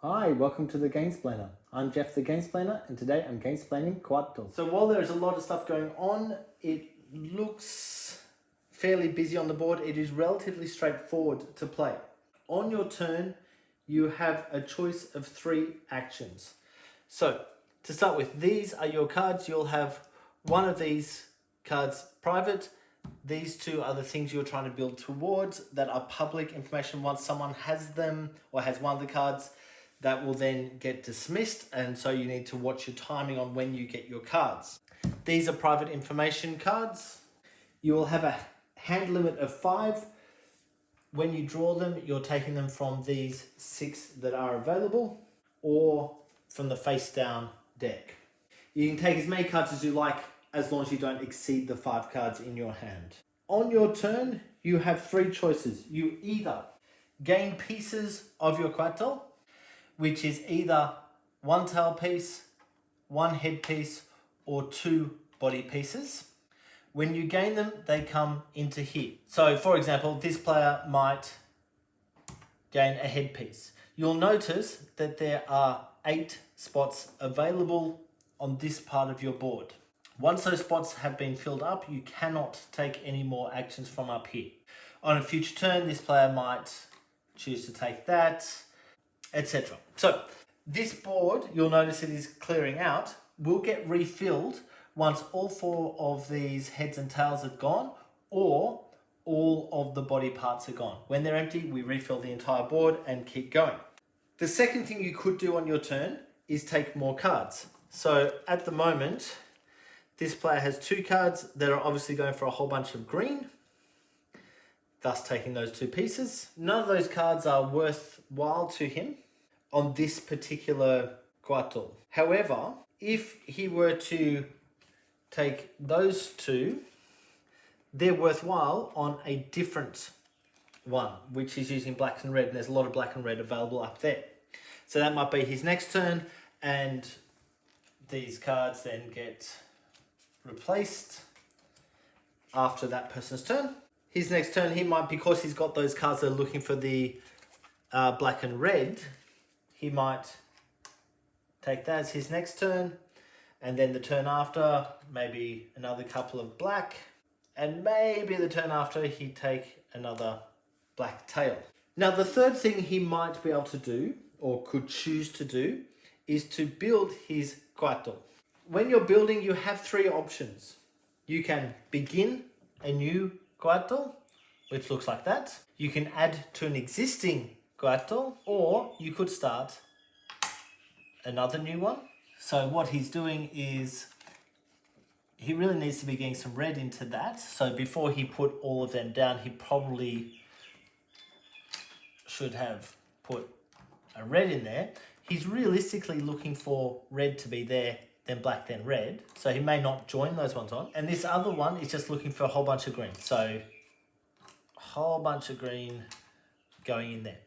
Hi, welcome to the Gamesplainer. I'm Jeff the Gamesplainer, and today I'm Gamesplaining Coatl. So while there's a lot of stuff going on, it looks fairly busy on the board. It is relatively straightforward to play. On your turn, you have a choice of 3 actions. So to start with, these are your cards. You'll have one of these cards private. These 2 are the things you're trying to build towards that are public information. Once someone has them or has one of the cards, that will then get dismissed, and so you need to watch your timing on when you get your cards. These are private information cards. You will have a hand limit of 5. When you draw them, you're taking them from these 6 that are available or from the face down deck. You can take as many cards as you like as long as you don't exceed the 5 cards in your hand. On your turn, you have 3 choices. You either gain pieces of your Coatl, which is either 1 tail piece, 1 head piece, or 2 body pieces. When you gain them, they come into here. So for example, this player might gain a head piece. You'll notice that there are 8 spots available on this part of your board. Once those spots have been filled up, you cannot take any more actions from up here. On a future turn, this player might choose to take that, etc. So this board, you'll notice it is clearing out, will get refilled once all 4 of these heads and tails are gone or all of the body parts are gone. When they're empty, we refill the entire board and keep going. The second thing you could do on your turn is take more cards. So at the moment, this player has 2 cards that are obviously going for a whole bunch of green, thus taking those 2 pieces. None of those cards are worthwhile to him on this particular Coatl. However, if he were to take those 2, they're worthwhile on a different one, which is using black and red, and there's a lot of black and red available up there. So that might be his next turn, and these cards then get replaced after that person's turn. His next turn, he might, because he's got those cards that are looking for the black and red, he might take that as his next turn, and then the turn after, maybe another couple of black, and maybe the turn after he'd take another black tail. Now the third thing he might be able to do, or could choose to do, is to build his Coatl. When you're building, you have 3 options. You can begin a new Coatl, which looks like that. You can add to an existing Coatl, or you could start another new one. So what he's doing is he really needs to be getting some red into that. So before he put all of them down, he probably should have put a red in there. He's realistically looking for red to be there, then black, then red. So he may not join those ones on. And this other one is just looking for a whole bunch of green. So a whole bunch of green going in there.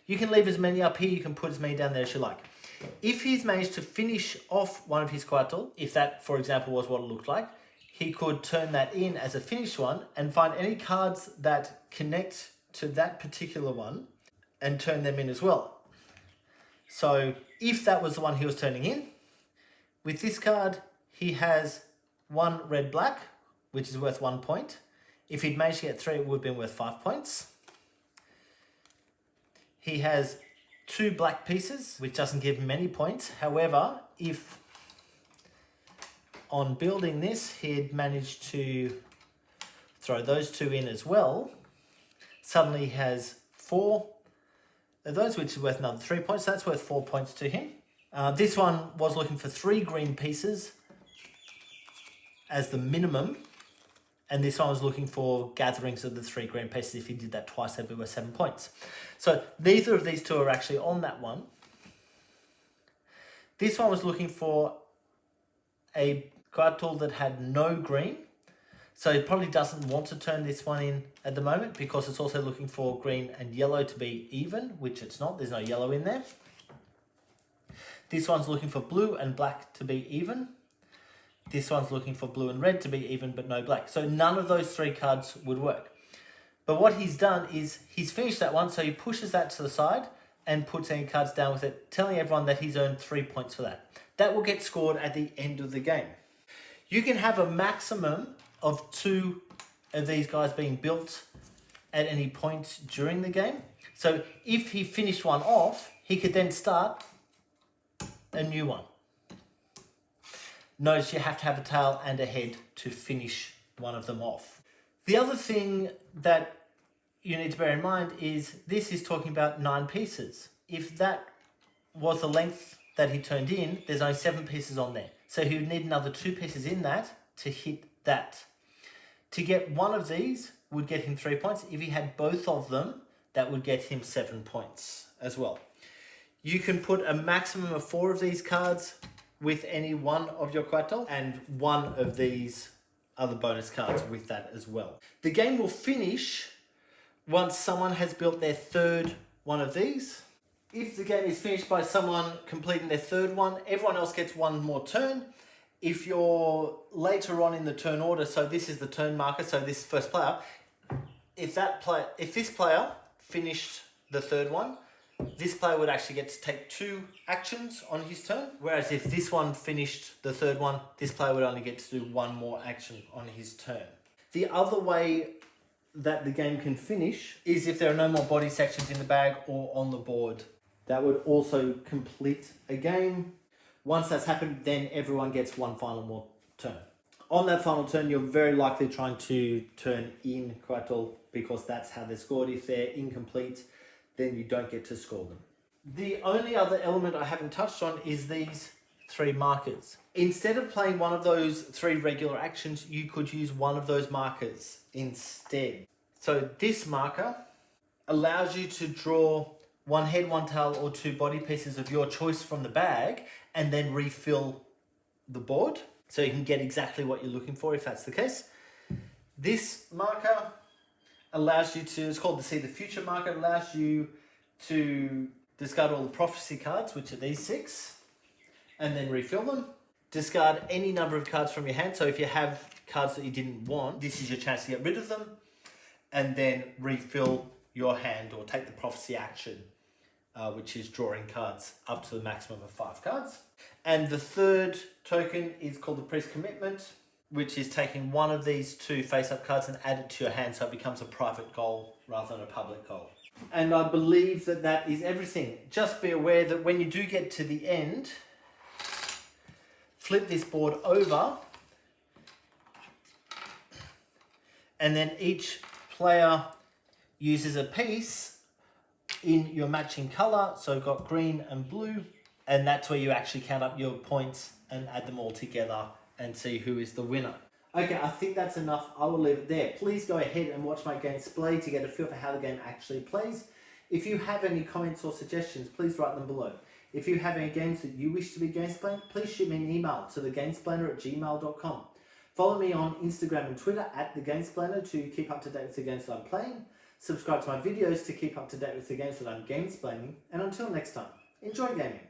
You can leave as many up here, you can put as many down there as you like. If he's managed to finish off one of his Coatl, if that, for example, was what it looked like, he could turn that in as a finished one and find any cards that connect to that particular one and turn them in as well. So if that was the one he was turning in, with this card, he has 1 red-black, which is worth 1 point. If he'd managed to get 3, it would have been worth 5 points. He has 2 black pieces, which doesn't give him any points. However, if on building this, he had managed to throw those 2 in as well, suddenly he has 4 of those, which is worth another 3 points. So that's worth 4 points to him. This one was looking for 3 green pieces as the minimum, and this one was looking for gatherings of the 3 green pieces. If he did that twice, that'd be worth 7 points. So neither of these 2 are actually on that one. This one was looking for a Coatl that had no green. So he probably doesn't want to turn this one in at the moment because it's also looking for green and yellow to be even, which it's not. There's no yellow in there. This one's looking for blue and black to be even. This one's looking for blue and red to be even, but no black. So none of those 3 cards would work. But what he's done is he's finished that one, so he pushes that to the side and puts any cards down with it, telling everyone that he's earned 3 points for that. That will get scored at the end of the game. You can have a maximum of 2 of these guys being built at any point during the game. So if he finished one off, he could then start a new one. Notice you have to have a tail and a head to finish one of them off. The other thing that you need to bear in mind is this is talking about 9 pieces. If that was the length that he turned in, there's only 7 pieces on there. So he would need another 2 pieces in that to hit that. To get one of these would get him 3 points. If he had both of them, that would get him 7 points as well. You can put a maximum of 4 of these cards with any one of your Coatl, and 1 of these other bonus cards with that as well. The game will finish once someone has built their 3rd one of these. If the game is finished by someone completing their 3rd one, everyone else gets 1 more turn. If you're later on in the turn order, so this is the turn marker, so this first player, if this player finished the 3rd one, this player would actually get to take 2 actions on his turn. Whereas if this one finished the 3rd one, this player would only get to do 1 more action on his turn. The other way that the game can finish is if there are no more body sections in the bag or on the board. That would also complete a game. Once that's happened, then everyone gets 1 final more turn. On that final turn, you're very likely trying to turn in Coatl because that's how they're scored. If they're incomplete, then you don't get to score them. The only other element I haven't touched on is these 3 markers. Instead of playing one of those 3 regular actions, you could use one of those markers instead. So this marker allows you to draw 1 head, 1 tail, or 2 body pieces of your choice from the bag and then refill the board so you can get exactly what you're looking for if that's the case. This marker allows you to, it's called the See the Future marker, allows you to discard all the prophecy cards, which are these 6, and then refill them. Discard any number of cards from your hand, so if you have cards that you didn't want, this is your chance to get rid of them, and then refill your hand or take the prophecy action, which is drawing cards up to the maximum of 5 cards. And the 3rd token is called the Priest Commitment, which is taking one of these 2 face-up cards and add it to your hand so it becomes a private goal rather than a public goal. And I believe that that is everything. Just be aware that when you do get to the end, flip this board over, and then each player uses a piece in your matching colour, so you've got green and blue, and that's where you actually count up your points and add them all together and see who is the winner. Okay, I think that's enough. I will leave it there. Please go ahead and watch my gameplay to get a feel for how the game actually plays. If you have any comments or suggestions, please write them below. If you have any games that you wish to be gamesplayed, please shoot me an email to thegamesplainer@gmail.com. Follow me on Instagram and Twitter @thegamesplainer to keep up to date with the games that I'm playing. Subscribe to my videos to keep up to date with the games that I'm gamesplaining. And until next time, enjoy gaming.